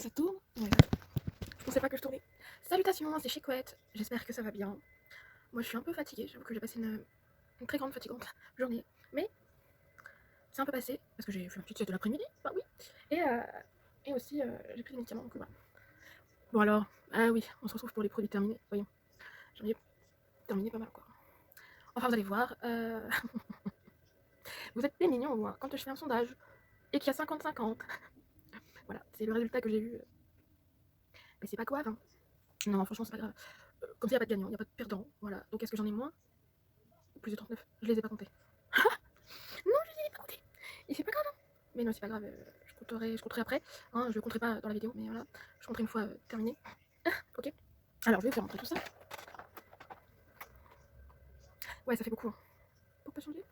Ça tourne? Ouais. Je pensais pas que je tournais. Salutations, c'est Chicouette. J'espère que ça va bien. Moi, je suis un peu fatiguée. J'avoue que j'ai passé une très grande fatigante journée. Mais c'est un peu passé parce que j'ai fait une petite sieste de l'après-midi. Bah oui. Et aussi, j'ai pris des médicaments. Donc voilà. Bon alors, ah oui, on se retrouve pour les produits terminés. Voyons, j'en ai terminé pas mal quoi. Enfin, vous allez voir. Vous êtes des mignons, moi, quand je fais un sondage et qu'il y a 50-50. Voilà, c'est le résultat que j'ai eu. Mais c'est pas grave. Hein. Non, franchement, c'est pas grave. Comme ça, il n'y a pas de gagnant, il n'y a pas de perdant. Voilà. Donc, est-ce que j'en ai moins? Plus de 39. Je les ai pas comptés. Non, je les ai pas comptés. Et c'est pas grave. Hein. Mais non, c'est pas grave. Je compterai après. Hein, je compterai pas dans la vidéo, mais voilà. Je compterai une fois terminé. Ok. Alors, je vais faire montrer tout ça. Ouais, ça fait beaucoup. Hein. Faut pas changer.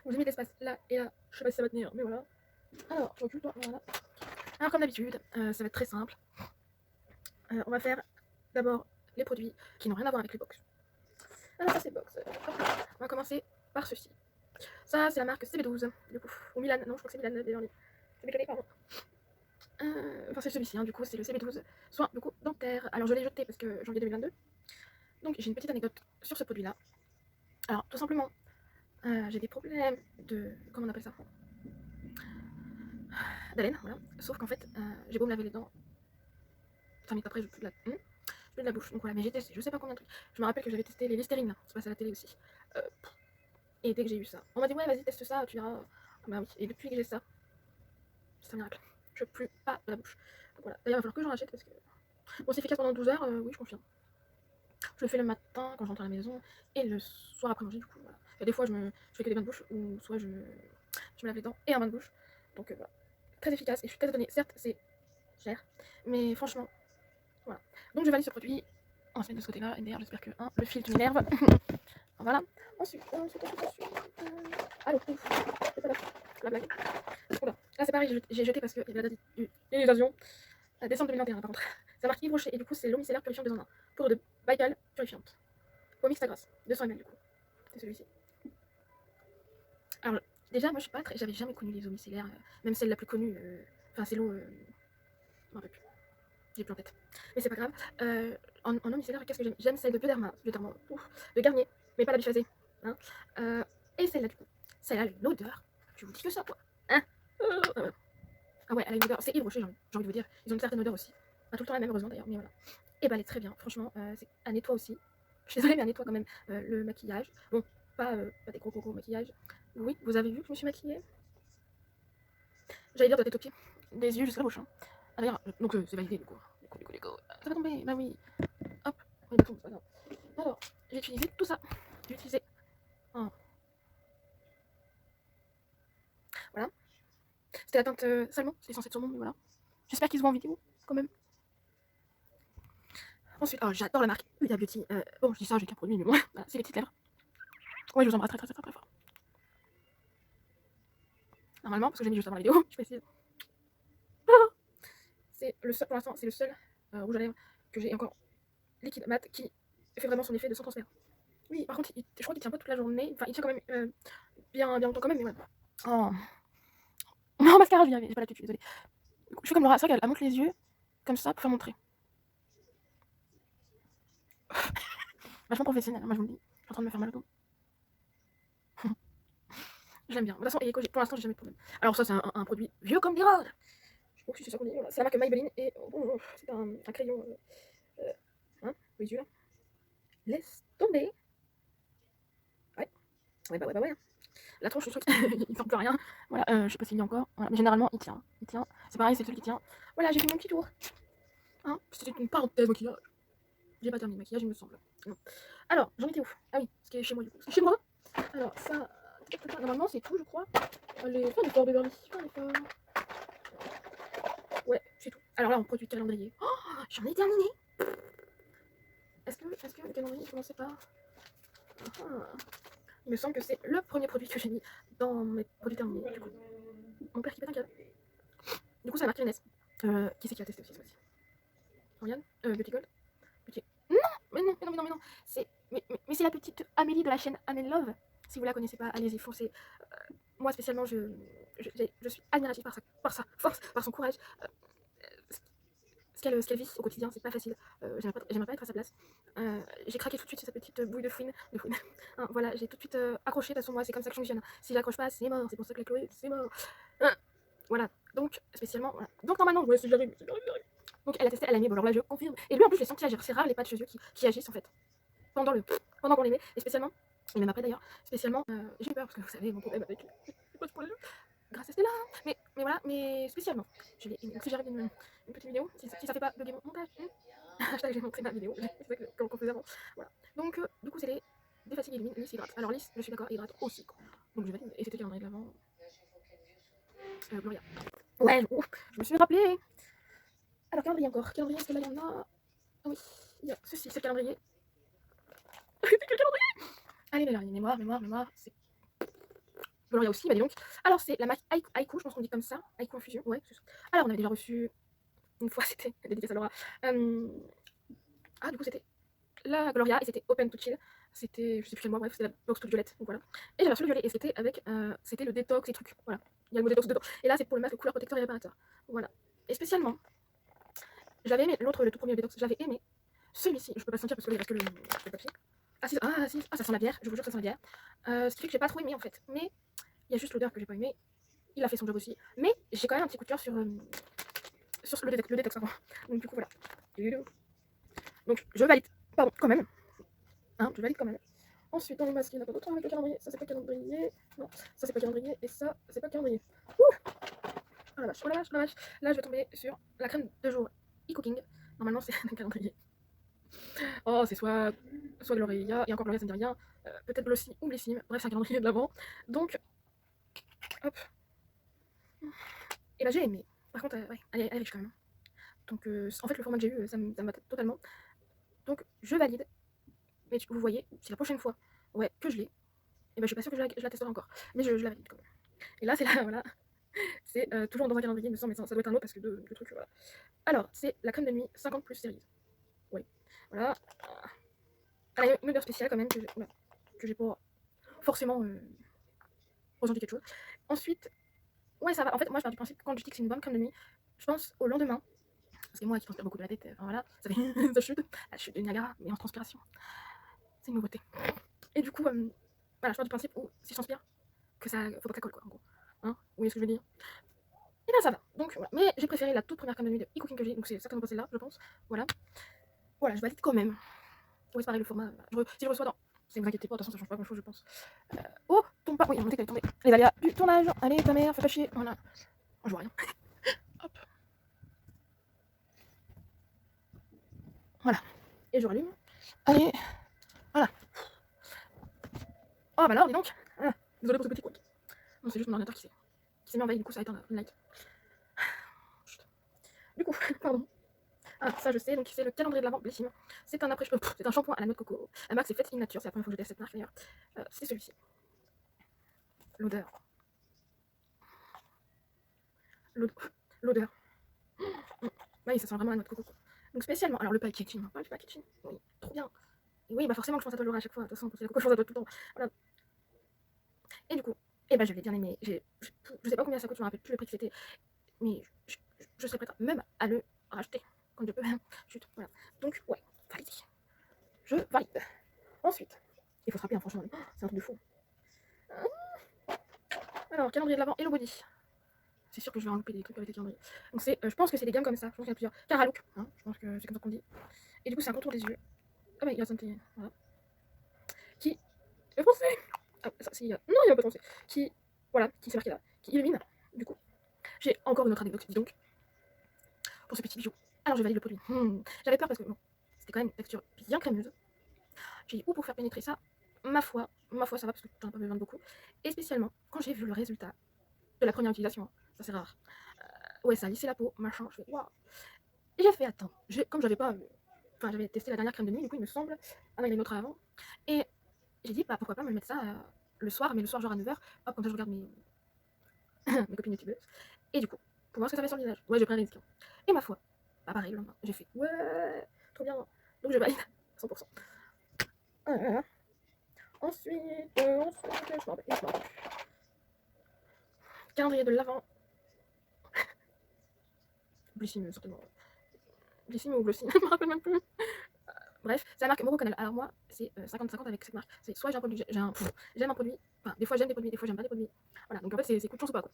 Donc, j'ai mis l'espace là et là. Je sais pas si ça va tenir, mais voilà. Alors, je recule toi. Voilà. Alors, comme d'habitude, ça va être très simple. On va faire d'abord les produits qui n'ont rien à voir avec les box. Alors, ça, c'est box. On va commencer par ceci. Ça, c'est la marque CB12, du coup. Ou Milan, non, je crois que c'est Milan, d'ailleurs. CB12, pardon. Enfin, c'est celui-ci, hein, du coup, c'est le CB12, soin du coup dentaire. Alors, je l'ai jeté parce que janvier 2022. Donc, j'ai une petite anecdote sur ce produit-là. Alors, tout simplement, j'ai des problèmes de. Comment on appelle ça? D'haleine, voilà. Sauf qu'en fait, j'ai beau me laver les dents. 5 minutes après, je pue de la bouche. Donc voilà, mais j'ai testé, je sais pas combien de trucs. Je me rappelle que j'avais testé les Listerine, c'est passé à la télé aussi. Et dès que j'ai eu ça, on m'a dit, ouais, vas-y, teste ça, tu verras. Bah oui, et depuis que j'ai ça, c'est un miracle. Je pue pas de la bouche. Donc voilà, d'ailleurs, il va falloir que j'en rachète parce que. Bon, c'est efficace pendant 12 heures, oui, je confirme. Je le fais le matin quand je rentre à la maison et le soir après manger, du coup. Voilà. Et des fois, je fais que des bains de bouche ou soit je me lave les dents et un bain de bouche. Donc voilà, très efficace et je suis très étonnée. Certes, c'est cher, mais franchement, voilà. Donc je valide ce produit. Ensuite, de ce côté-là, et d'ailleurs, j'espère que le filtre m'énerve. Voilà. Ensuite. Allô, c'est pas la blague. Oula. Là, c'est pareil, j'ai jeté parce qu'il y avait la date d'utilisation. Décembre 2021, par contre. Ça marque Yves Rocher et du coup, c'est l'eau micellaire purifiante 2 en 1. Poudre de Baïkal purifiante. Pomme extra grasse, 200 ml du coup. C'est celui-ci. Alors, déjà, moi je suis pas très. J'avais jamais connu les eaux micellaires, même celle la plus connue. Enfin, c'est l'eau. Je m'en rappelle plus. J'ai plus en tête. Mais c'est pas grave. En eau micellaire, qu'est-ce que j'aime? J'aime celle de Bioderma, de Garnier, mais pas la biphasée. Hein. Et celle-là, du coup. Celle-là, elle a une odeur. Je vous dis que ça, quoi. Hein. Ah ouais, elle a une odeur. C'est Yves Rocher, j'ai envie de vous dire. Ils ont une certaine odeur aussi. Pas tout le temps la même, heureusement d'ailleurs, mais voilà. Et bah, elle est très bien, franchement. Elle nettoie aussi. Je suis désolée, mais elle nettoie quand même le maquillage. Bon, pas des gros maquillages. Oui, vous avez vu que je me suis maquillée? J'allais dire de la tête aux pieds, des yeux jusqu'à la bouche. Hein. Ah, d'ailleurs, donc c'est validé du coup. Ça va tomber, bah oui. Hop, oui, bah tombe, c'est pas grave. Alors, j'ai utilisé tout ça. J'ai utilisé. Oh. Voilà. C'était la teinte salmon, c'est censé être saumon, mais voilà. J'espère qu'ils se voient en vidéo, quand même. Ensuite, oh, j'adore la marque Huda Beauty. Bon, je dis ça, j'ai qu'un produit, mais bon, voilà, c'est les petites lèvres. Ouais, je vous embrasse très fort. Normalement, parce que j'ai mis juste avant la vidéo, je précise. C'est le seul, pour l'instant, c'est le seul rouge à lèvres que j'ai encore liquide mat qui fait vraiment son effet de sans transfert. Oui, par contre, je crois qu'il tient pas toute la journée. Enfin, il tient quand même bien longtemps quand même, mais voilà. Oh. Non, mascara, je j'ai pas la tutu, désolée. Je fais comme Laura, c'est vrai qu'elle monte les yeux, comme ça, pour faire montrer. Vachement professionnel, hein, moi je vous le dis. Je suis en train de me faire mal au dos. J'aime bien. De toute façon, et pour l'instant, j'ai jamais de problème. Alors, ça, c'est un produit vieux comme l'Iran. Je crois que c'est ça qu'on dit. Voilà. C'est la marque Maybelline et bon, c'est un crayon. Hein, aux yeux là. Laisse tomber. Ouais. Ouais, bah ouais, bah ouais. La tronche, je suis sûre qu'il ne sent plus rien. Voilà, je sais pas s'il y a encore. Voilà. Mais généralement, il tient. Il tient. C'est pareil, c'est celui qui tient. Voilà, j'ai fait mon petit tour. Hein, c'était une parenthèse maquillage. J'ai pas terminé le maquillage, il me semble. Non. Alors, j'en étais où? Ah oui, ce qui est chez moi du coup. Chez moi. Alors, ça. Normalement, c'est tout, je crois. Allez, fais un effort, Beverly. Fais un effort. Ouais, c'est tout. Alors là, on produit calendrier. Oh, j'en ai terminé. Est-ce que le calendrier commençait par. Il me semble que c'est le premier produit que j'ai mis dans mes produits terminés. Du coup, mon père qui pète un câble. Du coup, ça a marqué Inès. Qui c'est qui a testé aussi cette fois-ci? Oriane Beauty Gold Beauty... Non, mais non. Mais c'est la petite Amélie de la chaîne Amélie Love. Si vous la connaissez pas, allez-y, foncez. Moi, spécialement, je suis admirative par sa force, par son courage. ce qu'elle vit au quotidien, c'est pas facile. J'aimerais pas être à sa place. J'ai craqué tout de suite sur sa petite bouille de fouine. Hein, voilà, j'ai tout de suite accroché. De toute façon, moi, c'est comme ça que je fonctionne. Si j'accroche pas, c'est mort. C'est pour ça que la Chloé, c'est mort. Voilà. Donc, spécialement, voilà. Donc, normalement, ouais, si j'arrive. Donc, elle a testé, elle a aimé. Bon, alors là, je confirme. Et lui, en plus, je l'ai senti agir. C'est rare les patchs yeux qui agissent, en fait. Pendant qu'on les met. Et spécialement, et même après d'ailleurs, spécialement, j'ai eu peur parce que vous savez, mon problème avec les patchs pour les yeux. Grâce à Stella. Mais voilà, mais spécialement. Je l'ai aimé. Donc, si j'arrive une petite vidéo, si ça fait pas bugger mon montage. Hashtag j'ai montré ma vidéo. C'est ça qu'on faisait avant. Voilà. Donc, du coup, c'était défatigue élimine, lisse hydrate. Alors, lisse, je suis d'accord, hydrate aussi. Quoi. Donc, je valide. Et c'était calendrier de l'avant. Gloria. Ouais, je me suis rappelé. Alors, calendrier encore. Calendrier, est-ce que là, il y en a. Ah oui, il y a ceci, c'est le calendrier. C'est quel calendrier? Allez, là, mémoire. C'est Gloria aussi, bah dis donc. Alors, c'est la marque Haiku, je pense qu'on dit comme ça. Haiku Infusion, ouais, c'est ça. Alors, on avait déjà reçu une fois, c'était dédicace à Laura. Du coup, c'était la Gloria et c'était Open to Chill. C'était, je sais plus quel mois, bref, c'était la box toute violette, donc voilà. Et j'avais reçu le violet et c'était avec, c'était le détox et trucs, voilà. Il y a le mot détox dedans. Et là, c'est pour le masque couleur protecteur et réparateur. Voilà. Et spécialement, j'avais aimé l'autre, le tout premier détox, j'avais aimé celui-ci. Je peux pas le sentir parce que là, il reste que le papier. Ça sent la bière, je vous jure que ça sent la bière. Ce qui fait que j'ai pas trop aimé en fait. Mais il y a juste l'odeur que j'ai pas aimé. Il a fait son job aussi. Mais j'ai quand même un petit coup de cœur sur le détox avant. Donc du coup, voilà. Donc je valide. Pardon, quand même. Hein, je valide quand même. Ensuite, dans les masques, il n'y en a pas d'autres avec le calendrier. Ça, c'est pas calendrier. Non, ça, c'est pas calendrier. Et ça, c'est pas calendrier. Ouh, oh la vache. Là, je vais tomber sur la crème de jour e-cooking. Normalement, c'est un calendrier. Oh, c'est soit Gloria, et encore Gloria, ça ne dit rien. Peut-être Glossy ou Blissime. Bref, c'est un calendrier de l'avant. Donc, hop. Et bah, j'ai aimé. Par contre, ouais, elle est riche quand même. Donc, en fait, le format que j'ai eu, ça me va totalement. Donc, je valide. Mais vous voyez, c'est la prochaine fois que je l'ai. Et ben, je suis pas sûre que je la testerai encore. Mais je la valide quand même. Et là, c'est là, voilà. C'est toujours dans un calendrier, il me semble, mais ça doit être un autre parce que deux trucs, voilà. Alors, c'est la crème de nuit 50 plus série. Oui. Voilà. Elle a une odeur spéciale quand même que j'ai pas forcément ressenti quelque chose. Ensuite, ouais, ça va. En fait, moi, je pars du principe que quand je dis que c'est une bonne crème de nuit, je pense au lendemain. Parce que moi, qui transpire beaucoup de la tête, voilà, ça fait ça chute. La chute de Niagara, mais en transpiration. C'est une nouveauté. Et du coup, voilà, je pars du principe où si je transpire, que ça, faut pas que ça colle, quoi, en gros. Hein, vous voyez ce que je veux dire? Et ben ça va. Donc voilà. Mais j'ai préféré la toute première crème de nuit de e-cooking que j'ai. Donc c'est certainement pas celle-là, je pense. Voilà. Voilà, je valide quand même. Ouais, c'est pareil, le format. Si je reçois dans. Ne vous inquiétez pas, de toute façon, ça change pas grand-chose, je pense. Oh, tombe pas. Oui, on montait qu'elle est tombée. Les aléas du tournage. Allez, ta mère, fais pas chier. Voilà. Oh, je vois rien. Hop. Voilà. Et je rallume. Allez. Voilà. Oh, bah alors, dis donc. Ah, désolé pour ce petit couac. Non, c'est juste mon ordinateur qui s'est mis en veille, du coup, ça a éteint une light. Du coup, pardon. Ah, ça je sais, donc c'est le calendrier de l'avant Blissime. C'est un c'est un shampoing à la noix de coco. La marque c'est Fête in Nature, c'est la première fois que je teste cette marque d'ailleurs. C'est celui-ci. L'odeur. L'odeur. Oui, ça sent vraiment la noix de coco. Donc spécialement, alors le packaging, hein, le packaging, oui, trop bien. Et oui, bah forcément que je pense à toi Laura à chaque fois, de toute façon, quand c'est la coco, je pense à toi tout le temps. Voilà. Et du coup, bah je l'ai bien aimé. Je sais pas combien ça coûte, je me rappelle plus le prix que c'était, mais je serais prête même à le racheter quand je peux. Chut, voilà. Donc ouais, validé. Je valide. Ensuite, il faut se rappeler, hein, franchement, c'est un truc de fou. Alors, calendrier de l'avant et le body. C'est sûr que je vais en louper des trucs avec les calendriers. Donc, je pense que c'est des gammes comme ça. Je pense qu'il y en a plusieurs. Caralook, hein, je pense que c'est comme ça qu'on dit. Et du coup, c'est un contour des yeux. Ah, bah, il y a santé. Voilà. Qui. Le français. Ah, ça, c'est. Non, il n'y a pas de français. Qui. Voilà, qui s'est marqué là. Qui illumine. Du coup, j'ai encore une autre anecdote, dis donc. Pour ce petit bijou. Alors, je valide le produit. J'avais peur parce que, bon, c'était quand même une texture bien crémeuse. J'ai dit, pour faire pénétrer ça, ma foi, ça va parce que j'en ai pas besoin de beaucoup. Et spécialement, quand j'ai vu le résultat de la première utilisation, ça c'est rare. Ouais, ça a lissé la peau, machin, je fais waouh. Et j'ai fait, attends, comme j'avais pas. Enfin, j'avais testé la dernière crème de nuit, du coup, il me semble. Ah non, il y en a une autre avant. Et j'ai dit, bah pourquoi pas me mettre ça le soir, mais le soir, genre à 9h. Hop, comme ça, je regarde mes copines youtubeuses. Et du coup, pour voir ce que ça fait sur le visage. Ouais, j'ai pris un risque. Et ma foi, bah pareil, le lendemain, j'ai fait, ouais, trop bien. Donc je valide, 100%. Ensuite, je m'en rappelle plus. Calendrier de l'avant. Blissime, certainement. Glycine ou Glossine, je me rappelle même plus. Bref, c'est la marque Moro Canal. Alors moi, c'est 50-50 avec cette marque. C'est soit j'ai un produit, j'aime un produit, enfin des fois j'aime des produits, des fois j'aime pas des produits. Voilà, donc en fait c'est coup de chance ou pas quoi.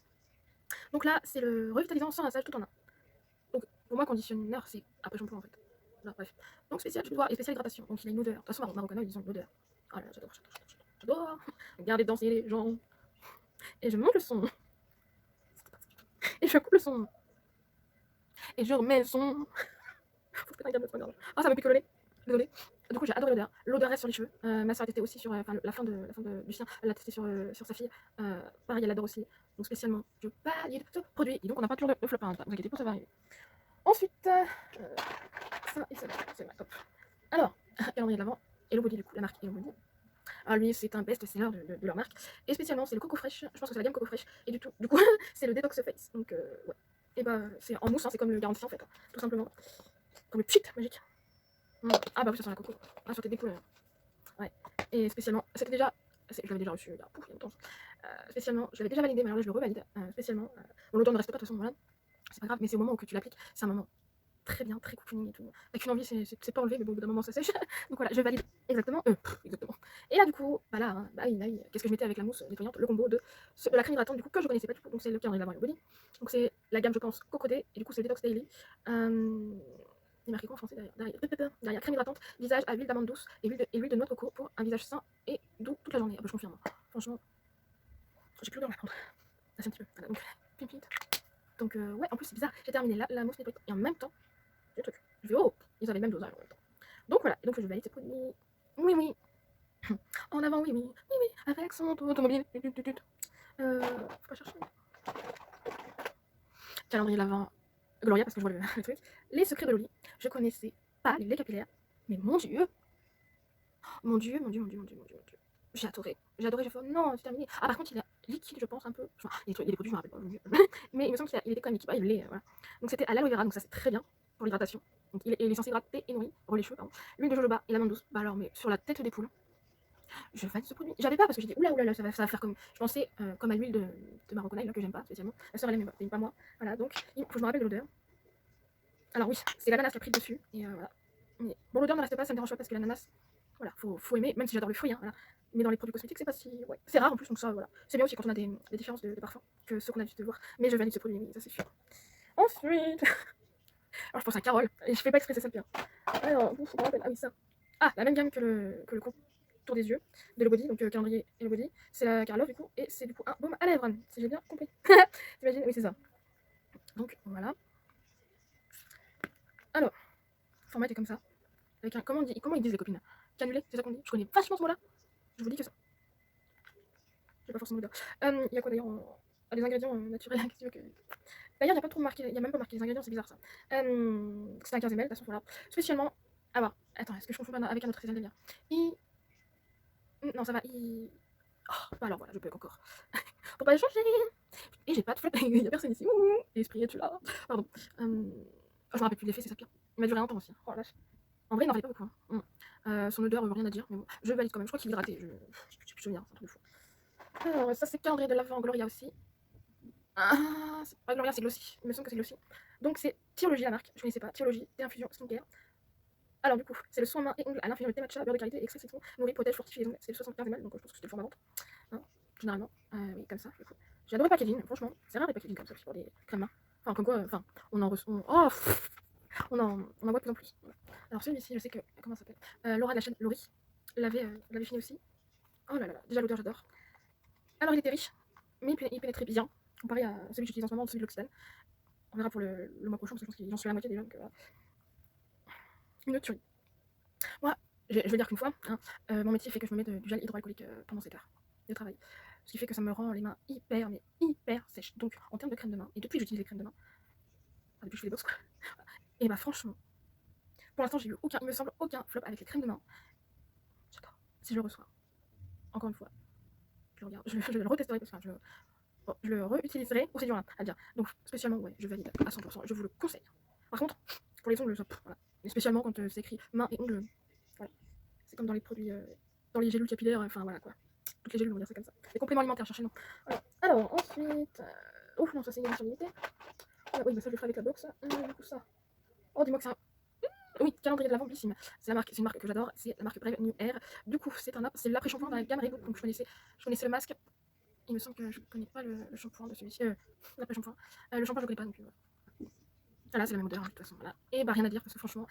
Donc là, c'est le revitalisant sans massage tout en un. Donc pour moi, conditionneur, c'est après shampoing en fait. Voilà, bref. Donc spécial tu vois, et spécial hydratation. Donc il a une odeur. De toute façon, Moro Canal, ils ont une odeur. Oh là là, j'adore. Regardez danser les gens. Et je monte le son. Et je coupe le son. Et je remets le son. Faut que t'aies un gamme. Ah, ça me pique le nez. Désolée. Du coup, j'ai adoré l'odeur. L'odeur reste sur les cheveux. Ma soeur a testé aussi sur la fin de Lucien. Elle l'a testé sur sa fille. Pareil, elle adore aussi. Donc, spécialement, je valide ce produit. Et donc, on n'a pas toujours le flop. Hein, vous inquiétez pas, ça va arriver. Ensuite, ça et ça, c'est vrai. Hop. Alors, calendrier de l'avant. Hello Body, du coup, la marque Hello Body. Alors, lui, c'est un best-seller de leur marque. Et spécialement, c'est le Coco Fresh. Je pense que c'est la gamme Coco Fresh. Et du coup, c'est le Detox Face. Donc, ouais. Et bah, c'est en mousse, hein, c'est comme le garantie en fait. Hein, tout simplement. Comme le pchit magique. Ah bah oui, ça sent la coco. Ah, sur tes découvertes. Ouais. Et spécialement, c'était déjà. Je l'avais déjà reçu il y a longtemps. Spécialement, je l'avais déjà validé, mais alors là je le revalide. Spécialement, bon, l'odeur ne reste pas de toute façon, voilà. C'est pas grave, mais c'est au moment où que tu l'appliques, c'est un moment très bien, très cocooning et tout. Avec une envie, c'est pas enlevé, mais bon, au bout d'un moment ça sèche. Donc voilà, je valide exactement. Exactement. Et là, du coup, bah là, hein, bah oui, qu'est-ce que je mettais avec la mousse nettoyante, le combo de la crème hydratante, du coup, que je connaissais pas du tout. Donc c'est le calendrier de l'avant Body. Donc c'est la gamme, je pense, Cocodé, et du coup, c'est le Detox Daily. Il est marqué quoi en français derrière crème hydratante, visage à huile d'amande douce et huile de noix de coco pour un visage sain et doux toute la journée. Ah bah, je confirme. Franchement, j'ai plus l'odeur là. Ça c'est un petit peu. Voilà, donc, pimpite. Donc, ouais, en plus, c'est bizarre. J'ai terminé la mousse nettoyante et en même temps, j'ai le truc. Je fais, oh, ils avaient le même dosage en même temps. Donc, voilà. Et donc, je valide ces produits. Oui, oui. En avant, oui, oui. Oui, oui. Avec son automobile. Faut pas chercher. Calendrier de l'avant. Gloria, parce que je vois le truc. Les secrets de Loli. Je connaissais pas les laits capillaires. Mais mon dieu, mon dieu. J'ai adoré. J'ai fait, non, c'est terminé. Ah, par contre, il est liquide, je pense, un peu. Enfin, il y a des produits, je me rappelle pas. Mais il me semble qu'il était quand même liquide. Ah, il l'est, voilà. Donc, c'était à l'aloe vera, donc ça, c'est très bien pour l'hydratation. Donc, il est censé hydrater et nourrir pour les cheveux, pardon. L'huile de jojoba et l'amande douce. Bah, alors, mais sur la tête des poules, je valide ce produit. J'avais pas parce que j'ai dit, oula, ça va faire comme. Je pensais comme à l'huile de maroconaille, là, que j'aime pas spécialement. Ma soeur, elle aime pas moi. Voilà, donc, il faut que je me rappelle de l'odeur. Alors, oui, c'est l'ananas qui a pris le dessus. Et voilà. Mais bon, l'odeur ne reste pas, ça me dérange pas parce que l'ananas. Voilà, faut aimer, même si j'adore le fruit, hein, voilà. Mais dans les produits cosmétiques, c'est pas si. Ouais, c'est rare en plus, donc ça, voilà. C'est bien aussi quand on a des différences de parfum que ceux qu'on a l'habitude de voir. Mais je valide ce produit, oui, ça c'est sûr. Ensuite. Alors je pense à Carole, et je fais pas exprès, c'est ça le pire. Alors, ouf, ah oui, ça. Ah, la même gamme que le contour des yeux de Hello Body, donc calendrier Hello Body. C'est la Carlove du coup, et c'est du coup un baume à lèvres, si j'ai bien compris. T'imagines? Oui, c'est ça. Donc voilà. Alors, format est comme ça. Avec un. Comment ils disent les copines? Canulé, c'est ça qu'on dit? Je connais vachement ce mot-là. Je vous dis que ça. J'ai pas forcément l'odeur. Il y a quoi d'ailleurs des ingrédients naturels que. D'ailleurs, il n'y a pas trop marqué, il n'y a même pas marqué les ingrédients, c'est bizarre ça. C'est un 15 ml, de toute façon, voilà. Spécialement. Ah bah, attends, est-ce que je confonds pas avec un autre très bien? Non, ça va, Oh, bah alors voilà, je peux encore. Faut pas le changer. Et j'ai pas de flop, il n'y a personne ici. Ouh, l'esprit est-tu là? Pardon. Oh, je me rappelle plus de l'effet, c'est ça pire. Il m'a duré un temps aussi. Oh la vache. En vrai, il n'en fallait pas beaucoup. Son odeur, rien à dire, mais bon, je valide quand même. Je crois qu'il est hydraté. Je sais plus souvenir, c'est un truc de fou. Alors, ça, c'est calendrier de l'avant Gloria aussi. Ah, c'est pas Gloria, c'est Glossy. Il me semble que c'est Glossy. Donc, c'est Thyologie la marque. Je connaissais pas. Thyologie, thé infusion, skincare. Alors, du coup, c'est le soin main et ongles à l'infusion de thé matcha, beurre de karité, extrait de citron, nourrit, protège, fortifie les ongles. C'est le 75 ml, donc je pense que c'était le format vente. Hein, généralement. Oui, comme ça. Du coup. J'ai adoré le packaging, franchement. C'est rare les packaging comme ça pour des crèmes main. Enfin, comme quoi, on en reçoit. Oh, on en voit de plus en plus. Voilà. Alors, celui-ci, je sais que. Comment ça s'appelle Laura de la chaîne Laurie l'avait fini aussi. Oh là là, déjà l'odeur, j'adore. Alors, il était riche, mais il pénétrait bien, comparé à celui que j'utilise en ce moment, celui de l'Occitane. On verra pour le mois prochain, parce que je pense que j'en suis à la moitié déjà. Donc, une tuerie. Moi, je vais dire qu'une fois, hein, mon métier fait que je me mets du gel hydroalcoolique pendant 7 heures de travail. Ce qui fait que ça me rend les mains hyper sèches. Donc, en termes de crème de main, et depuis que j'utilise les crèmes de main, depuis que je fais des box, quoi, et bah franchement, pour l'instant, j'ai eu il me semble, aucun flop avec les crèmes de main. J'adore. Si je le reçois, encore une fois, je le regarde, je le retesterai parce que je le réutiliserai, ou c'est dur à dire. Donc, spécialement, ouais, je valide à 100%, je vous le conseille. Par contre, pour les ongles, voilà. Et spécialement quand c'est écrit main et ongles, voilà. C'est comme dans les produits, dans les gélules capillaires, enfin voilà quoi. Toutes les gélules, on va dire ça comme ça. Les compléments alimentaires, cherchez non. Voilà. Alors, ensuite. Ouf, non, ça c'est une édition limitée. Ah, oui, bah ça je le ferai avec la box. Du coup, ça. Oh, dis-moi que ça. Oui, calendrier de l'Avent Bellissime. C'est une marque que j'adore, c'est la marque Brave New Air. Du coup, c'est l'après-shampoing dans la gamme Reboot. Donc je connaissais le masque. Il me semble que je connais pas le shampoing de celui-ci. L'après-shampoing. Le shampoing, je connais pas non plus. Voilà. Voilà, c'est la même odeur, hein, de toute façon. Voilà. Et bah, rien à dire, parce que franchement,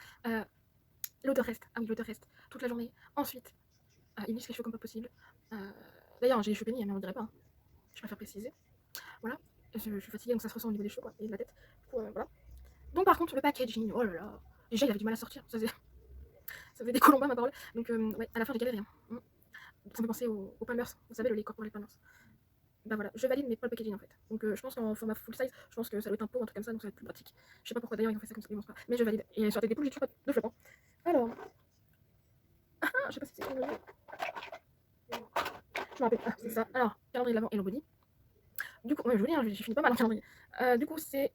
l'odeur reste. Ah oui, l'odeur reste toute la journée. Ensuite, il lisse les cheveux comme pas possible. D'ailleurs, j'ai les cheveux pénis, mais on dirait pas. Hein. Je préfère préciser. Voilà. Je suis fatiguée, donc ça se ressent au niveau des cheveux quoi, et de la tête. Du coup, voilà. Donc, par contre, le packaging, oh là là. Déjà, il avait du mal à sortir. Ça faisait des colombas, ma parole. Donc, ouais, à la fin, j'ai galéré. Hein. Ça me fait penser aux Palmers. Vous savez, le lait corporel Palmers. Bah voilà, je valide mais pas le packaging en fait. Donc je pense qu'en format full size, je pense que ça doit être un pot, un truc comme ça, donc ça va être plus pratique. Je sais pas pourquoi d'ailleurs ils ont fait ça comme ça, je pense pas. Mais je valide. Et sur la tête des poules, j'ai toujours pas de flop. Hein. Alors, je sais pas si c'est calendrier. Je me rappelle. Ah, c'est ça. Alors, calendrier de l'avant et le body. Du coup, ouais, je vous dis, hein, j'ai fini pas mal en calendrier. Du coup, c'est.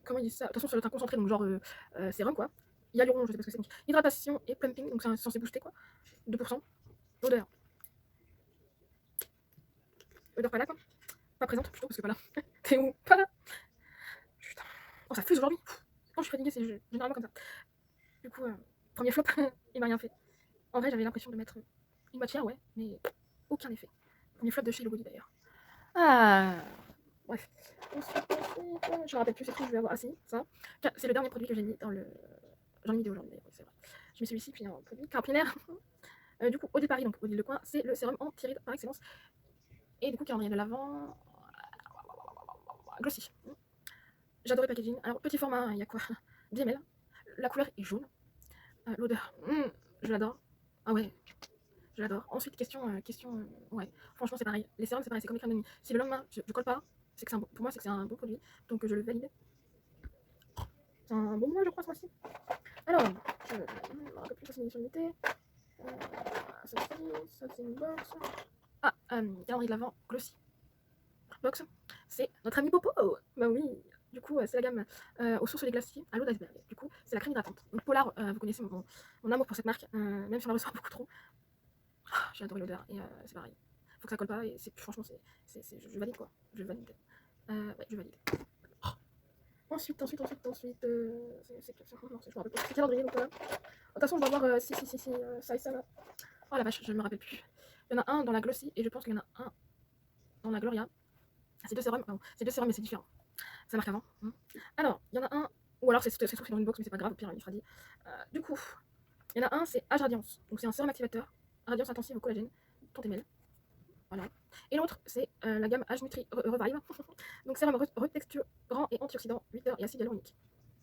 Comment ils disent ça? Attention, ça doit être un concentré, donc genre sérum quoi. Hyaluron, je sais pas ce que c'est. Donc, hydratation et plumping, donc c'est censé booster quoi. 2%. Odeur. Odeur pas là quoi. Pas présente plutôt, parce que pas là. T'es où? Pas là. Putain. Oh, ça fuse aujourd'hui. Quand je suis fatiguée, c'est généralement comme ça. Du coup, premier flop, il m'a rien fait. En vrai, j'avais l'impression de mettre une matière, ouais, mais aucun effet. Premier flop de chez Logody d'ailleurs. Ah, bref. Ensuite, je me rappelle plus, c'est tout, je vais avoir. Ah si, ça. C'est le dernier produit que j'ai mis dans le. J'en ai mis deux aujourd'hui d'ailleurs, oui, c'est vrai. J'ai mis celui-ci, puis un produit capillaire. Du coup, Eau de Paris, donc Eau de Coin, c'est le sérum anti-rides par excellence. Et du coup, calendrier de l'avant. Glossy. J'adore le packaging. Alors, petit format, il y a quoi 10 ml. La couleur est jaune. L'odeur, je l'adore. Ah ouais, je l'adore. Ensuite, question, ouais. Franchement, c'est pareil. Les sérums, c'est pareil, c'est comme les crèmes de nuit. Si le lendemain, je colle pas, c'est que pour moi, c'est que c'est un bon produit. Donc, je le valide. C'est un bon mois, je crois, ce mois-ci. Alors, je me rappelle plus, ça c'est une édition limitée. Ça c'est une box. Ah, calendrier de l'avant, Glossy. Box, c'est notre ami Popo. Bah oui. Du coup, c'est la gamme aux sources des glaciers à l'eau d'iceberg. Du coup, c'est la crème hydratante. Donc, Polar, vous connaissez mon amour pour cette marque, même si on la ressort beaucoup trop. J'ai adoré l'odeur et c'est pareil. Faut que ça colle pas et franchement, je valide quoi. Je valide. Ouais, je valide. Ensuite, c'est non, je me rappelle pas. C'est calendrier donc voilà. De toute façon, je vais avoir ça et ça là. Oh la vache, je me rappelle plus. Il y en a un dans la Glossy et je pense qu'il y en a un dans la Gloria. C'est deux sérums, mais c'est différent. Ça marque avant. Alors, il y en a un, ou alors c'est dans une box, mais c'est pas grave, au pire, il sera dit. Du coup, il y en a un, c'est Age Radiance. Donc c'est un sérum activateur, radiance intensive au collagène, 30 ml. Voilà. Et l'autre, c'est la gamme Age Nutri Revive. Donc sérum retexturant et antioxydant, 8 heures et acide hyaluronique.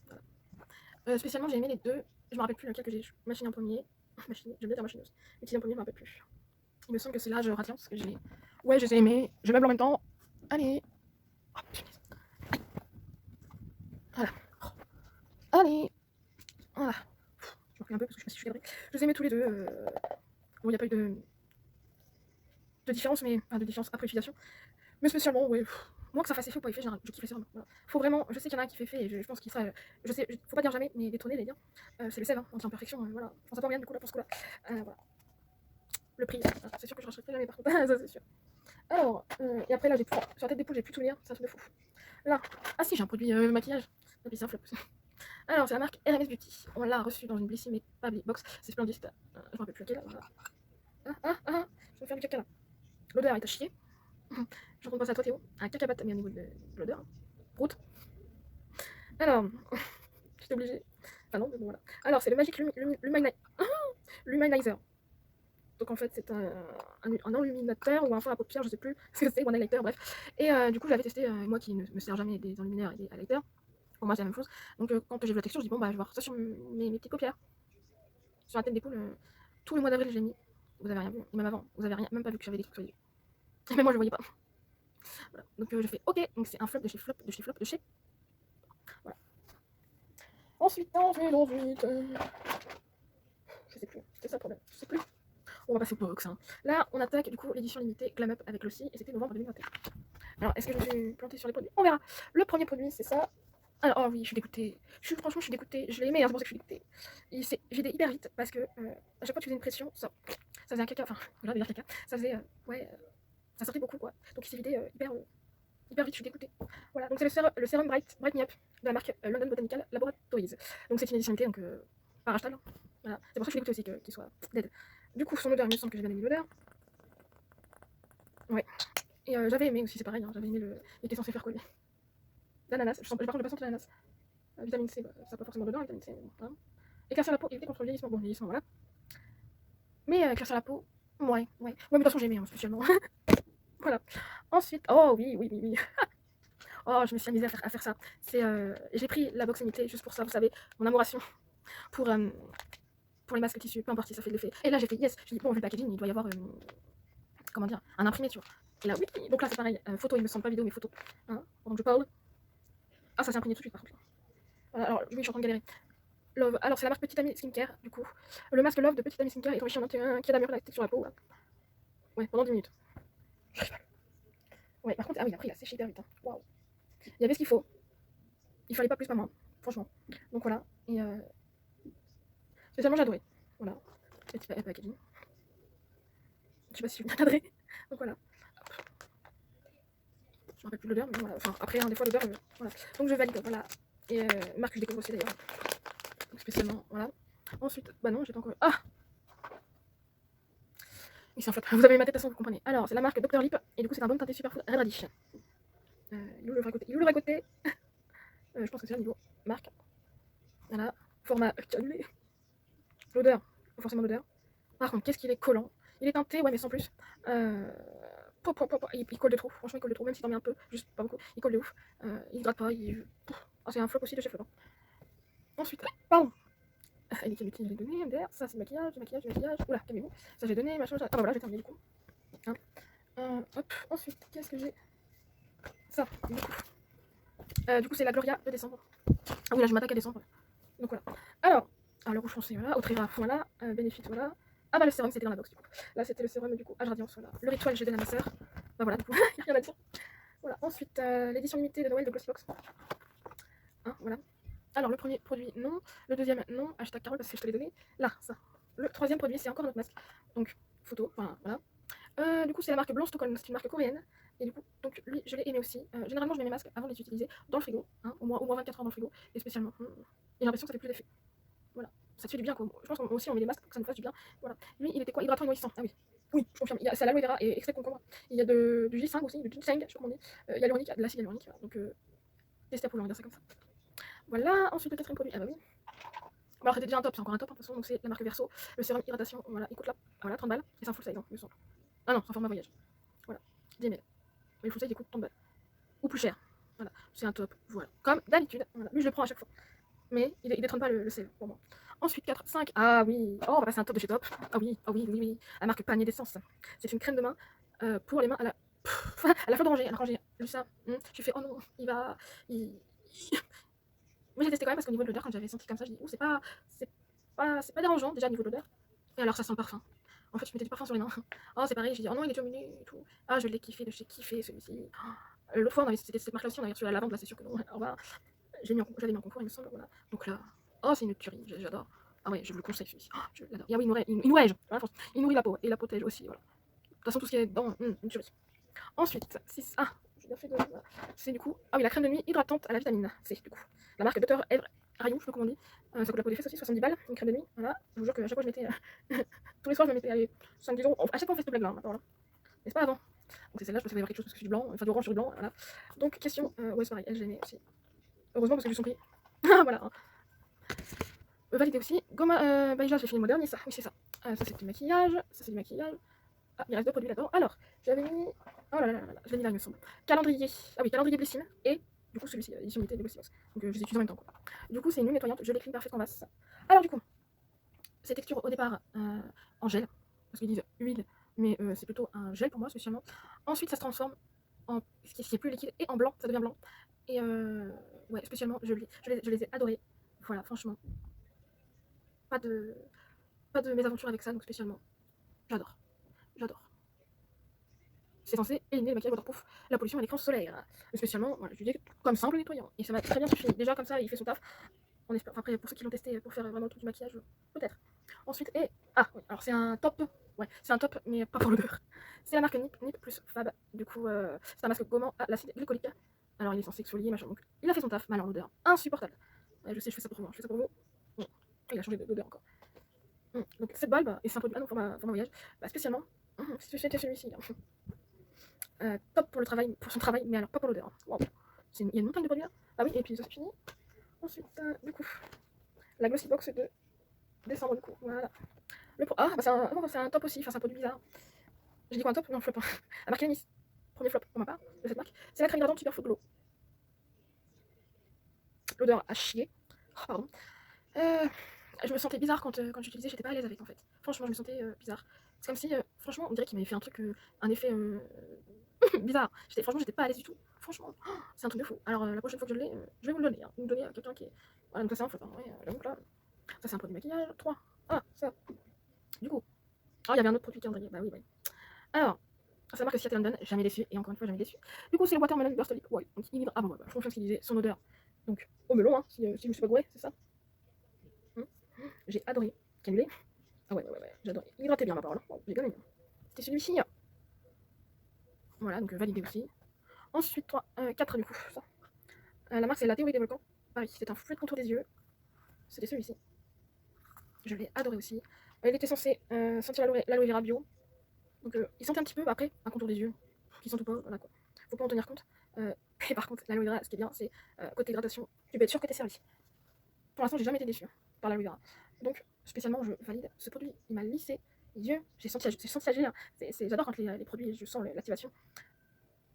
Voilà. Spécialement, j'ai aimé les deux. Je me rappelle plus lequel que j'ai machiné en premier. Machiné, j'aime bien dire machineuse. Utilisé en premier, je me rappelle plus. Il me semble que c'est l'Age Radiance que j'ai. Ouais, je les ai aimés. Je meuble en même temps. Allez. Oh, voilà. Allez. Voilà. Je me reviens un peu parce que je me suis cadrée. Je les aimais tous les deux. Bon, il n'y a pas eu de différence, mais. Enfin, de différence après utilisation. Mais spécialement, ouais. Moi, que ça fasse effet ou pas effet, je kiffe les sérums. Voilà. Faut vraiment. Je sais qu'il y en a un qui fait effet et je pense qu'il sera. Je sais, faut pas dire jamais, mais détrôner, les dire. C'est le sève, hein, anti-imperfection. Voilà. Enfin, ça peut rien du coup là pour ce coup-là. Voilà. Le prix, c'est sûr que je rachèterai jamais par contre. Ça, c'est sûr. Alors, et après là, j'ai plus. Sur la tête des poules, j'ai plus de souvenirs. C'est un truc de fou. Là. Ah si, j'ai un produit maquillage. Et puis c'est un flop. Alors, c'est la marque RMS Beauty. On l'a reçu dans une Blissy mais pas box. C'est splendide. Je me rappelle plus laquelle. Voilà. Je vais me faire du caca là. L'odeur est à chier. Je rentre penser à toi, Théo. Un cacabat, mais au niveau de l'odeur. Route. Alors, j'étais obligée. Ah non, mais bon, voilà. Alors, c'est le Magic Luminizer. Donc, en fait, c'est un enluminateur ou un fond à paupières, je sais plus ce que c'est, ou un highlighter, bref. Et du coup, je l'avais testé, moi qui ne me sers jamais des enluminaires et des highlighters. Pour moi, c'est la même chose. Donc, quand j'ai vu la texture, je dis bon, bah, je vais voir ça sur mes petites paupières. Sur la tête des poules, tout le mois d'avril, j'ai mis. Vous avez rien vu, et même avant, vous avez rien, même pas vu que j'avais des trucs sur les yeux. Mais moi, je voyais pas. Voilà. Donc, je fais ok, donc c'est un flop de chez flop de chez flop de chez. Voilà. Ensuite, je sais plus, c'était ça le problème, je sais plus. On va passer au box. Hein. Là, on attaque du coup l'édition limitée Glam Up avec Glossy et c'était novembre 2021. Alors, est-ce que je me suis plantée sur les produits? On verra. Le premier produit, c'est ça. Alors, oh oui, je suis dégoûtée. Franchement, je suis dégoûtée. Je l'ai aimé, hein, c'est pour ça que je suis dégoûtée. J'ai des hyper vite parce que à chaque fois que tu faisais une pression, ça faisait un caca. Enfin, voilà, dire caca. Ça faisait, ouais, ça sortait beaucoup quoi. Donc il s'est vidé hyper hyper vite, je suis dégoûtée. Voilà, donc c'est le sérum Bright Me Up de la marque London Botanical Laboratories. Donc c'est une édition limitée, donc pas rachetable. Voilà, c'est pour ça que je suis dégoûtée aussi qu'il soit dead. Du coup, son odeur, il me semble que j'ai bien aimé l'odeur. Ouais. Et j'avais aimé aussi, c'est pareil, hein, j'avais aimé il était censé faire quoi lui. L'ananas, par contre, je pas senti l'ananas. Vitamine C, bah, ça n'a pas forcément dedans, vitamine C, mais bon, voilà. Éclaircir la peau, éviter contre le vieillissement. Bon, le vieillissement, voilà. Mais éclaircir la peau, ouais. Ouais, mais de toute façon, j'ai aimé, hein, spécialement. Voilà. Ensuite, oh oui. Oh, je me suis amusée à faire ça. J'ai pris la box limitée juste pour ça, vous savez, mon amoration pour les masques tissus, peu importe si ça fait de l'effet. Et là, j'ai fait yes. J'ai dit, bon, vu le packaging, il doit y avoir, comment dire, un imprimé, tu vois. Et là, oui. Donc là, c'est pareil. Photo, il me semble pas vidéo, mais photo. Hein, pendant que je parle. Ah, ça s'est imprimé tout de suite, par contre. Voilà, alors, oui, je suis en train de galérer. Love. Alors, c'est la marque Petite Amie Skincare, du coup. Le masque Love de Petite Amie Skincare est enrichi en qui a d'améliorer la texture sur la peau. Là. Ouais, pendant 10 minutes. Ouais, par contre, ah oui, après, il a séché hyper vite. Hein. Waouh. Il y avait ce qu'il faut. Il fallait pas plus, pas moins. Franchement. Donc voilà. Et spécialement, j'ai adoré. Voilà. Petit packaging. Je sais pas si je suis bien cadrée. Donc voilà. Je me rappelle plus de l'odeur, mais voilà. Enfin, après, des fois, l'odeur, voilà. Donc je valide, voilà. Et marque que je découvre aussi d'ailleurs. Donc spécialement, voilà. Ensuite, bah non, j'ai pas encore. Ah! Il s'en fait. Vous avez ma tête, de toute façon, vous comprenez. Alors, c'est la marque Dr. Lip. Et du coup, c'est un baume teinté Superfood Red Radish. Il est où le vrai côté? Il est où le vrai côté? Je pense que c'est là, niveau marque. Voilà. Format cannelé. L'odeur. Forcément l'odeur. Par contre, qu'est-ce qu'il est collant. Il est teinté, ouais, mais sans plus. Il colle de trop. Franchement, il colle de trop. Même si t'en mets un peu, juste pas beaucoup. Il colle de ouf. Il hydrate pas. C'est un flop aussi de chez Flop. Ensuite, pardon. Il est j'ai donné, MDR. Ça, c'est maquillage. Oula, calmez-vous. Ça, j'ai donné, machin. Ah, bah voilà, j'ai terminé du coup. Hein. Hop. Ensuite, qu'est-ce que j'ai? Ça, du coup, c'est la Gloria de décembre. Ah oui, là, je m'attaque à décembre. Donc voilà. Alors, le rouge foncé, voilà. Autrera, voilà. Benefit, voilà. Ah bah le sérum, c'était dans la box du coup. Là, c'était le sérum du coup, âge radiance, voilà. Le rituel, j'ai donné à ma soeur. Bah voilà, du coup, il n'y a rien à dire. Voilà. Ensuite, l'édition limitée de Noël de Glossybox. Hein, voilà. Alors, le premier produit, non. Le deuxième, non. Hashtag Carole, parce que je te l'ai donné. Là, ça. Le troisième produit, c'est encore notre masque. Donc, photo, enfin, voilà. Du coup, c'est la marque Blanc Stockholm, c'est une marque coréenne. Et du coup, donc lui, je l'ai aimé aussi. Généralement, je mets mes masques avant de les utiliser dans le frigo, hein, au moins 24 heures dans le frigo. Et spécialement, j'ai l'impression que ça fait plus d'effet. Voilà. Ça te fait du bien, quoi. Je pense qu'on aussi, on met des masques pour que ça nous fasse du bien. Voilà. Lui, il était quoi? Hydratant et nourrissant. Ah oui. Oui, je confirme. C'est à l'aloe vera et extrait de concombre. Il y a du ginseng aussi, du ginseng, je sais pas comment on dit. Il y a l'hyaluronique, de l'acide hyaluronique. Voilà. Donc, testez pour dire ça comme ça. Voilà. Ensuite, le quatrième produit. Ah bah oui. Bon, alors, c'était déjà un top, c'est encore un top, de toute façon. Donc, c'est la marque Verso. Le sérum hydratation. Voilà. Il coûte là. Voilà, 30 balles. Et c'est un full size, hein, il me semble. Ah non, c'est un format voyage. Voilà. 10 ml. Mais le full size, il coûte 30 balles. Ou plus cher. Voilà. C'est un top. Voilà. Comme d'habitude. Voilà. Lui, je le prends à chaque fois. Mais il détrône pas le sel pour moi. Ensuite, 4, 5. Ah oui. Oh, on va passer un top de chez Top. Ah oui. La marque Panier d'essence. C'est une crème de main pour les mains à la fleur d'oranger. Alors quand j'ai lu ça, j'ai fait oh non, mais j'ai testé quand même parce qu'au niveau de l'odeur, quand j'avais senti comme ça, j'ai dit, c'est pas dérangeant déjà au niveau de l'odeur. Et alors ça sent le parfum. En fait, je mettais du parfum sur les mains. Oh, c'est pareil, j'ai dit, oh non, il est terminé et tout. Ah, je l'ai kiffé, j'ai kiffé celui-ci. L'autre fois, c'était cette marque-là aussi, on avait reçu la lavande, là, c'est sûr que non. Alors là, j'avais mis en concours, il me semble, voilà. Donc là, oh, c'est une tuerie, j'adore. Ah ouais, je vous le conseille celui-ci. Oh, je l'adore. Et ah oui, il nourrit, voilà, il nourrit la peau et la protège aussi, voilà. De toute façon, tout ce qui est dedans, une tuerie. Ensuite, 6. Ah, j'ai bien fait de. Voilà. C'est du coup. Ah oui, la crème de nuit hydratante à la vitamine C, du coup. La marque Dr. Èvre Rayou, je sais pas comment on dit. Ça coûte la peau des fesses aussi, 70 balles, une crème de nuit. Voilà. Je vous jure qu'à chaque fois, je mettais. Tous les soirs, je me mettais 5-10 euros. À chaque fois, on fait cette blague-là, maintenant, là. Mais c'est pas avant. Donc c'est celle-là, je pensais qu'il y avait quelque chose parce que c'est du blanc, enfin du orange sur du blanc, voilà. Donc, question. Ouais, c'est pareil, elle, je l'aimais aussi. Heureusement parce que je suis pris. Voilà. Validé aussi. Gomme, bah, là, j'ai fini mon dernier, ça. Oui, c'est ça. Ça, c'est du maquillage. Ça, c'est du maquillage. Ah, il reste 2 produits là-dedans. Alors, j'avais mis. Oh là là, je l'ai mis là, il me semble. Calendrier. Ah oui, calendrier Blissim. Et du coup, celui-ci, édition limitée de Glossy. Donc, je les utilise en même temps, quoi. Du coup, c'est une huile nettoyante. Je l'écris parfait canvas. Alors, du coup, c'est texture au départ en gel. Parce qu'ils disent huile, mais c'est plutôt un gel pour moi, spécialement. Ensuite, ça se transforme en ce qui est plus liquide et en blanc. Ça devient blanc. Et ouais, spécialement, je les ai adorés. Voilà, franchement. Pas de mésaventures avec ça, donc spécialement. J'adore. C'est censé éliminer le maquillage waterproof, la pollution et l'écran solaire. Mais spécialement, voilà, je dis comme simple nettoyant. Et ça m'a très bien suffi. Déjà comme ça, il fait son taf. On espère. Enfin, après, pour ceux qui l'ont testé pour faire vraiment le truc du maquillage, peut-être. Ensuite, et... Ah, oui, alors c'est un top. Ouais, c'est un top, mais pas pour l'odeur. C'est la marque Nip plus Fab. Du coup, c'est un masque gommant à l'acide glycolique. Alors, il est censé exfolier, machin. Donc, il a fait son taf, mais alors l'odeur, insupportable. Ouais, je sais, je fais ça pour vous. Je fais ça pour vous. Bon. Il a changé d'odeur encore. Donc, cette balle, et c'est un produit pour ma voyage. Spécialement, si tu achètes celui-ci, top pour le travail, pour son travail, mais alors pas pour l'odeur. Wow. Il y a une montagne de produits là. Ah oui, et puis ça c'est fini. Ensuite, du coup, la Glossy Box de décembre, du coup. Voilà. Ah, c'est un top aussi, enfin c'est un produit bizarre. J'ai dit quoi, un top? Non, flop. La marque Nice. Premier flop pour ma part de cette marque. C'est la crème hydratante Super Food Glow. L'odeur à chier. Oh, pardon. Je me sentais bizarre quand j'utilisais, j'étais pas à l'aise avec en fait. Franchement, je me sentais bizarre. C'est comme si, franchement, on dirait qu'il m'avait fait un truc, un effet bizarre. Franchement, j'étais pas à l'aise du tout. Franchement, c'est un truc de fou. Alors, la prochaine fois que je l'ai, je vais vous le donner. Vous me donner à quelqu'un qui est. Voilà, donc ça c'est un flop. Ouais, donc là, ça c'est un produit maquillage. 3. Ah, ça. Du coup. Ah, il y avait un autre produit calendrier. Bah oui, oui. Alors, ça marque Seattle London, jamais déçu, et encore une fois, jamais déçu. Du coup, c'est le Watermelon Burst Lip Oil. Donc, ah bon, bah, je confirme ce qu'il disait, son odeur. Donc, au melon, hein, si je me suis pas gouré, c'est ça. J'ai adoré. Cannulé. Ah ouais, j'ai adoré. Il hydratait bien ma parole. Wow, j'ai bien aimé. C'était celui-ci. Voilà, donc validé aussi. Ensuite, 4 du coup. Ça. La marque, c'est La Théorie des Volcans. Pareil, c'est un fluide contour des yeux. C'était celui-ci. Je l'ai adoré aussi. Il était censé sentir l'aloe vera bio. Donc, il sentait un petit peu, après, un contour des yeux. Qui sent ou pas, voilà quoi. Faut pas en tenir compte. Et par contre, l'aloe vera, ce qui est bien, c'est côté hydratation, tu peux être sûr que t'es servi. Pour l'instant, j'ai jamais été déçu par l'aloe vera. Donc, spécialement, je valide ce produit. Il m'a lissé les yeux. J'ai senti agir. Hein. J'adore quand les produits, je sens l'activation.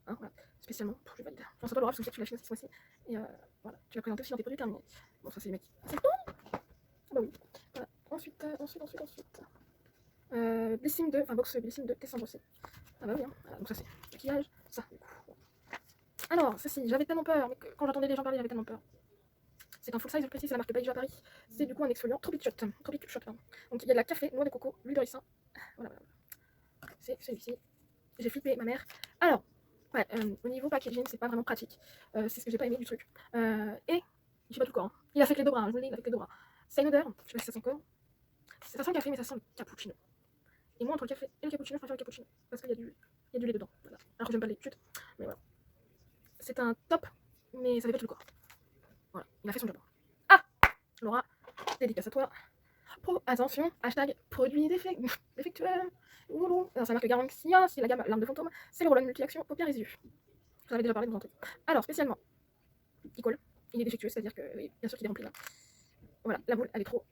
Hein, voilà. Spécialement, je valide. Je pense à toi, Laura, parce que je sais que tu l'as fait cette fois-ci. Et voilà, tu l'as présenté aussi dans tes produits terminés. Bon, ça, c'est les mecs. C'est tout. Ah bah oui. Voilà. Ensuite. Blessing de. Enfin, box Blessing de décembre aussi. Ah bah oui, hein. Voilà, donc ça, c'est maquillage. Ça, du coup. Alors, ceci, j'avais tellement peur, mais quand j'entendais les gens parler, j'avais tellement peur. C'est un full size, je précise, c'est la marque Paige à Paris. C'est du coup un exfoliant Tropic Shot. Donc il y a de la café, noix de coco, l'huile de ricin. Voilà. C'est celui-ci. J'ai flippé ma mère. Alors, ouais, au niveau packaging, c'est pas vraiment pratique. C'est ce que j'ai pas aimé du truc. Et, il fait pas tout le corps. Hein. Il a fait que les deux bras, je vous le dis, il a fait que les deux bras. C'est une odeur, je sais pas si ça sent encore. Ça sent le café, mais ça sent le cappuccino. Et moi, entre le café et le cappuccino, je préfère le cappuccino. Parce qu'il y a du lait dedans. Voilà. Alors que j'aime pas le lait, chut. Mais voilà. C'est un top, mais ça fait pas tout le corps. Voilà, il a fait son job. Ah, Laura, dédicace à toi. Attention, hashtag produit défectueux. Alors, c'est la marque Garanxia, c'est la gamme l'arme de fantôme, c'est le roll-on multi-action paupières et yeux. J'en avais déjà parlé dans un truc. Alors, spécialement, il colle, il est défectueux, c'est-à-dire que, oui, bien sûr qu'il est rempli là. Voilà, la boule, elle est trop.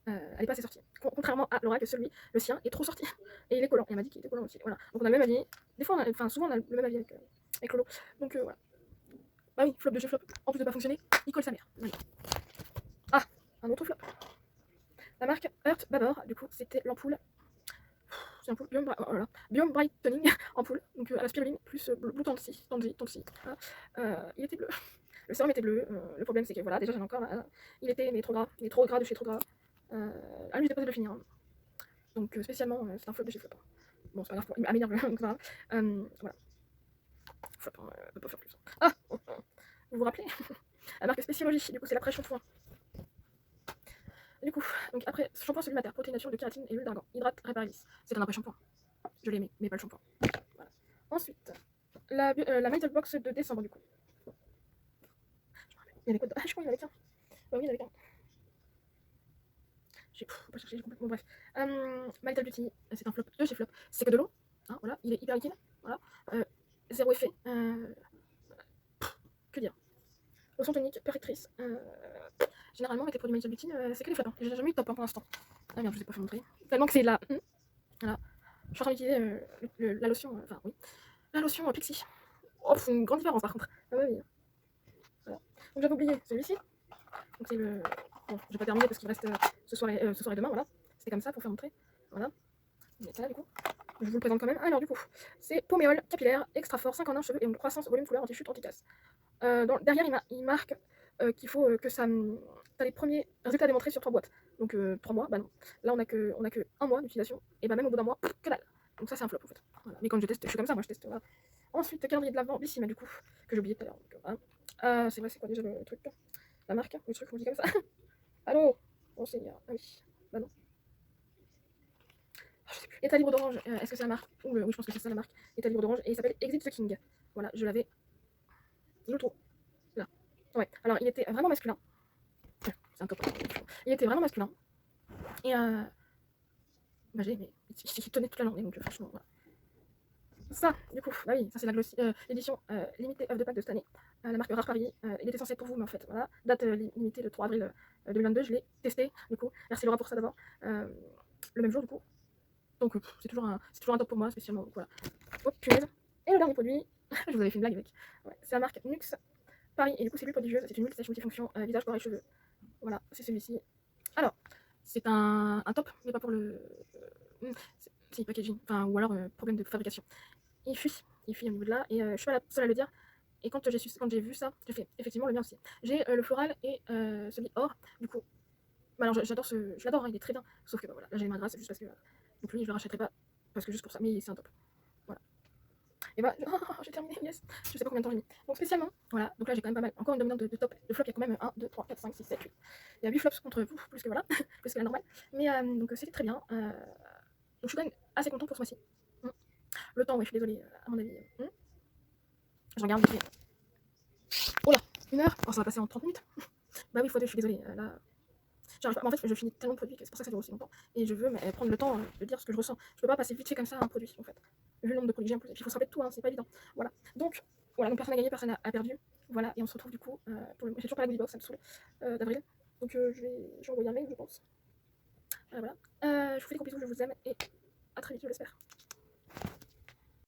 Elle est pas assez sortie. Contrairement à Laura, que le sien, est trop sorti. Et il est collant. Et elle m'a dit qu'il était collant aussi. Voilà. Donc on a le même avis. Des fois, souvent on a le même avis avec Lolo. Donc voilà. Bah oui, flop de chez flop. En plus de pas fonctionner, il colle sa mère. Voilà. Ah, un autre flop. La marque Earth Babor, du coup, c'était l'ampoule. C'est l'ampoule Biome Brightening ampoule, donc à la spiruline plus Blue Tansy. Il était bleu. Le sérum était bleu. Le problème, c'est que voilà, déjà j'en ai encore. Il est trop gras de chez trop gras. Ah, lui, j'étais pas de le finir. Hein. Donc spécialement, c'est un flop de chez flop. Bon, c'est pas grave, il m'énerve, donc c'est pas grave. Voilà. Flop, on peut pas faire plus. Ah, vous vous rappelez? La marque Spéciologie, du coup, c'est l'après-shampoing. Du coup, donc après, shampoing sublimaire, protéines nature de kératine et huile d'argan. Hydrate, répare et lisse. C'est un après-shampoing. Je l'aimais, mais pas le shampoing. Voilà. Ensuite, la Mental Box de décembre, du coup. Il y avait quoi dedans? Ah, je crois qu'il y en avait qu'un. Bah oui, il y en avait qu'un. J'ai pas cherché, j'ai complètement. Bref. My Little Beauty, c'est un flop de chez Flop. C'est que de l'eau. Hein, voilà, il est hyper liquide. Voilà. Zéro effet. Que dire? Lotion tonique, perfectrice. Généralement, avec les produits My Little Beauty, c'est que des flops. Hein. J'ai jamais eu de top hein, pour l'instant. Ah merde, je vous ai pas fait montrer. Tellement que c'est là. Voilà. Je suis en train d'utiliser la lotion. Enfin, oui. La lotion Pixie. Oh, c'est une grande différence par contre. Ah bah oui. Voilà. Donc j'avais oublié celui-ci. Donc c'est le. Bon, j'ai pas terminé parce qu'il reste ce soir et demain, voilà. C'était comme ça pour faire montrer. Voilà. C'est là du coup. Je vous le présente quand même. Alors du coup, c'est Poméol capillaire, extra fort, 5 en 1 cheveux et une croissance, volume, couleur, anti-chute, anti-casse. Derrière, il marque qu'il faut que ça. T'as les premiers résultats démontrés sur 3 boîtes. Donc 3 mois, bah non. Là, on a que 1 mois d'utilisation. Et bah même au bout d'un mois, que dalle. Donc ça, c'est un flop en fait. Voilà. Mais quand je teste, je suis comme ça, moi je teste. Voilà. Ensuite, calendrier de l'avant, Bellissima du coup, que j'ai oublié tout à l'heure. Voilà. C'est vrai, c'est quoi déjà le truc? La marque? Le truc, on dit comme ça. Allô? Bon, c'est. Ah oui. Bah non. d'orange, est-ce que c'est la marque oui, je pense que c'est ça la marque. Et t'as le livre d'orange et il s'appelle Exit the King. Voilà, je l'avais. Le trop. Là. Ouais, alors il était vraiment masculin. C'est un top. Il était vraiment masculin. Et bah, il tenait toute la journée, donc franchement, voilà. Ça, du coup, bah oui, ça c'est la l'édition limitée œuvre de Pâques de cette année. La marque Rare Paris, il était censé être pour vous, mais en fait, voilà. Date limitée le 3 avril 2022, je l'ai testé, du coup. Merci Laura pour ça d'abord. Le même jour, du coup. Donc, c'est toujours un top pour moi, spécialement. Donc, voilà. Hop, punaise. Et le dernier produit, je vous avais fait une blague avec. Ouais, c'est la marque Nux Paris, et du coup, c'est l'huile prodigieuse. C'est une huile sèche multifonction, visage, corps et cheveux. Voilà, c'est celui-ci. Alors, c'est un top, mais pas pour le. C'est packaging, enfin, ou alors problème de fabrication. Il fuit au niveau de là, et je suis pas la seule à le dire. Et quand j'ai vu ça, j'ai fait effectivement le mien aussi. J'ai le floral et celui or. Du coup, bah alors je l'adore, hein, il est très bien. Sauf que bah, voilà, là j'ai ma grâce juste parce que. Donc lui, je le rachèterai pas parce que juste pour ça, mais c'est un top. Voilà. Et bah, j'ai terminé, yes. Je sais pas combien de temps j'ai mis. Donc spécialement, voilà. Donc là j'ai quand même pas mal. Encore une dominante de top. De flop, il y a quand même 1, 2, 3, 4, 5, 6, 7, 8. Il y a 8 flops contre vous, plus que voilà, plus que la normale. Mais donc c'était très bien. Donc je suis quand même assez contente pour ce mois-ci. Le temps, ouais, je suis désolée, à mon avis. Je regarde vite fait. Oh là, 1 heure. Oh, ça va passer en 30 minutes. Bah oui, x2, je suis désolée. Là, j'arrive pas. En fait, je finis tellement de produits que c'est pour ça que ça dure aussi longtemps. Et je veux prendre le temps de dire ce que je ressens. Je peux pas passer vite fait comme ça à un produit, en fait. Vu le nombre de produits que j'ai en plus. Et puis il faut se rappeler de tout, hein, c'est pas évident. Voilà. Donc personne n'a gagné, personne n'a perdu. Voilà, et on se retrouve du coup. J'ai toujours pas la goodie box, ça me saoule. D'avril. Donc je vais envoyer un mail, je pense. Voilà. Je vous fais des gros bisous, je vous aime. Et à très vite, je l'espère.